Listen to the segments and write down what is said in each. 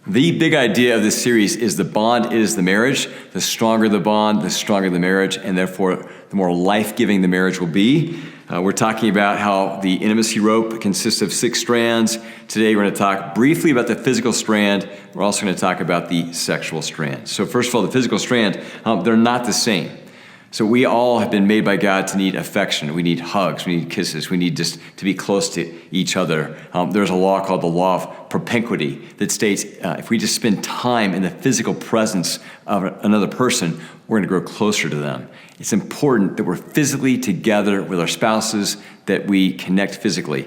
The big idea of this series is the bond is the marriage. The stronger the bond, the stronger the marriage, and therefore the more life-giving the marriage will be. We're talking about how the intimacy rope consists of 6 strands. Today we're going to talk briefly about the physical strand. We're also going to talk about the sexual strand. So first of all, the physical strand, they're not the same. So we all have been made by God to need affection. We need hugs. We need kisses. We need just to be close to each other. There's a law called the law of propinquity that states if we just spend time in the physical presence of another person, we're going to grow closer to them. It's important that we're physically together with our spouses, that we connect physically.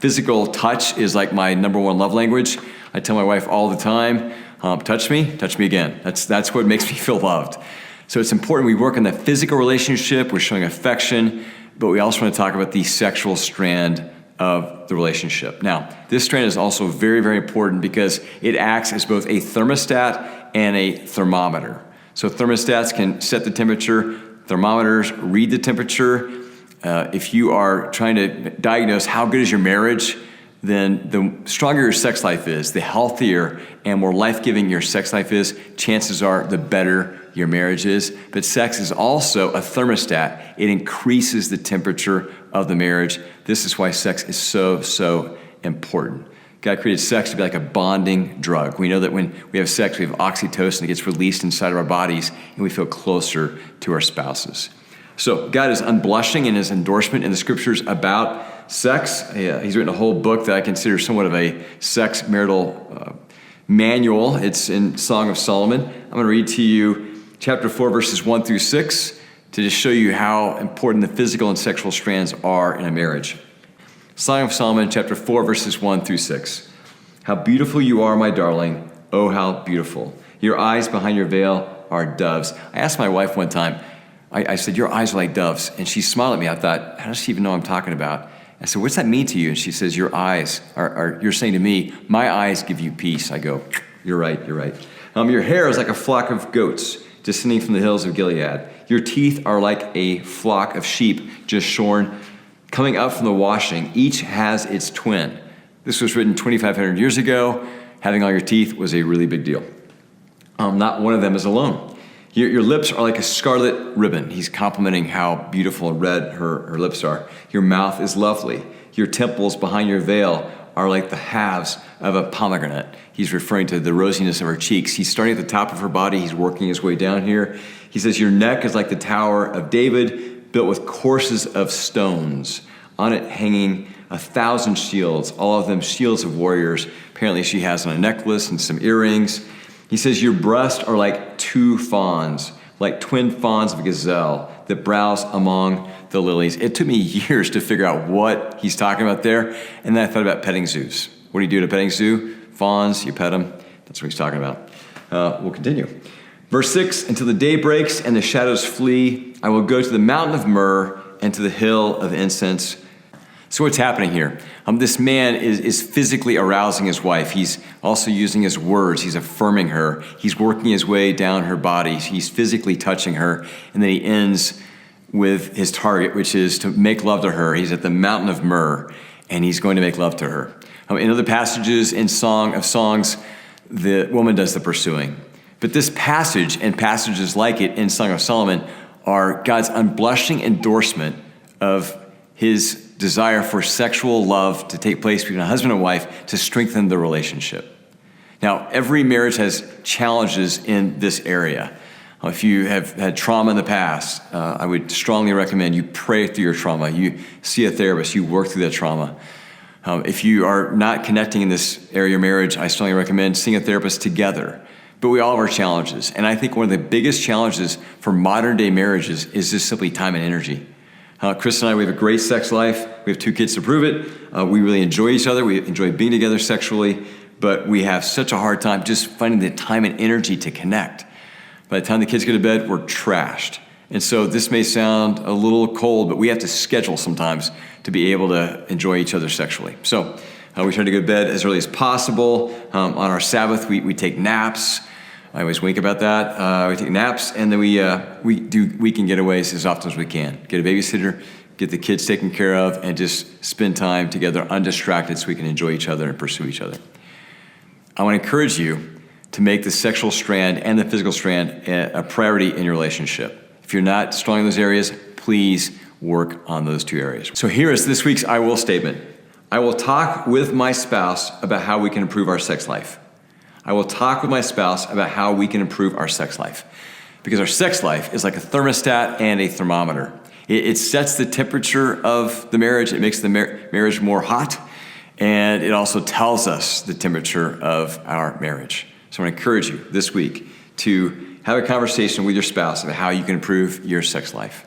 Physical touch is like my number one love language. I tell my wife all the time, touch me again. That's what makes me feel loved. So it's important we work on the physical relationship, we're showing affection, but we also want to talk about the sexual strand of the relationship. Now, this strand is also very, very important because it acts as both a thermostat and a thermometer. So thermostats can set the temperature, thermometers read the temperature. If you are trying to diagnose how good is your marriage, then the stronger your sex life is, the healthier and more life-giving your sex life is, chances are the better your marriage is. But sex is also a thermostat. It increases the temperature of the marriage. This is why sex is so important. God created sex to be like a bonding drug. We know that when we have sex, we have oxytocin that gets released inside of our bodies, and we feel closer to our spouses. So God is unblushing in his endorsement in the scriptures about sex. He's written a whole book that I consider somewhat of a sex marital manual. It's in Song of Solomon. I'm going to read to you chapter 4, verses 1 through 6, to just show you how important the physical and sexual strands are in a marriage. Song of Solomon, chapter 4, verses 1 through 6. How beautiful you are, my darling. Oh, how beautiful. Your eyes behind your veil are doves. I asked my wife one time, I said, your eyes are like doves. And she smiled at me. I thought, how does she even know what I'm talking about? I said, what's that mean to you? And she says, your eyes are you're saying to me, my eyes give you peace. I go, you're right. Your hair is like a flock of goats descending from the hills of Gilead. Your teeth are like a flock of sheep just shorn, coming up from the washing. Each has its twin. This was written 2,500 years ago. Having all your teeth was a really big deal. Not one of them is alone. Your lips are like a scarlet ribbon. He's complimenting how beautiful and red her lips are. Your mouth is lovely. Your temples behind your veil are like the halves of a pomegranate. He's referring to the rosiness of her cheeks. He's starting at the top of her body. He's working his way down here. He says, your neck is like the Tower of David, built with courses of stones. On it hanging 1,000 shields, all of them shields of warriors. Apparently she has on a necklace and some earrings. He says, your breasts are like 2 fawns, like twin fawns of a gazelle that browse among the lilies. It took me years to figure out what he's talking about there. And then I thought about petting zoos. What do you do at a petting zoo? Fawns, you pet them. That's what he's talking about. We'll continue. Verse 6, until the day breaks and the shadows flee, I will go to the mountain of myrrh and to the hill of incense. So what's happening here? This man is physically arousing his wife. He's also using his words. He's affirming her. He's working his way down her body. He's physically touching her. And then he ends with his target, which is to make love to her. He's at the mountain of myrrh, and he's going to make love to her. In other passages in Song of Songs, the woman does the pursuing. But this passage and passages like it in Song of Solomon are God's unblushing endorsement of his desire for sexual love to take place between a husband and wife to strengthen the relationship. Now, every marriage has challenges in this area. If you have had trauma in the past, I would strongly recommend you pray through your trauma. You see a therapist, you work through that trauma. If you are not connecting in this area of your marriage, I strongly recommend seeing a therapist together. But we all have our challenges. And I think one of the biggest challenges for modern day marriages is just simply time and energy. Chris and I, we have a great sex life. We have 2 kids to prove it. We really enjoy each other. We enjoy being together sexually. But we have such a hard time just finding the time and energy to connect. By the time the kids go to bed, we're trashed. And so this may sound a little cold, but we have to schedule sometimes to be able to enjoy each other sexually. So we try to go to bed as early as possible. On our Sabbath, we take naps. I always wink about that. We take naps, and then we do weekend getaways as often as we can. Get a babysitter, get the kids taken care of, and just spend time together undistracted so we can enjoy each other and pursue each other. I want to encourage you to make the sexual strand and the physical strand a priority in your relationship. If you're not strong in those areas, please work on those two areas. So here is this week's I will statement. I will talk with my spouse about how we can improve our sex life. I will talk with my spouse about how we can improve our sex life. Because our sex life is like a thermostat and a thermometer. It sets the temperature of the marriage. It makes the marriage more hot. And it also tells us the temperature of our marriage. So I want to encourage you this week to have a conversation with your spouse about how you can improve your sex life.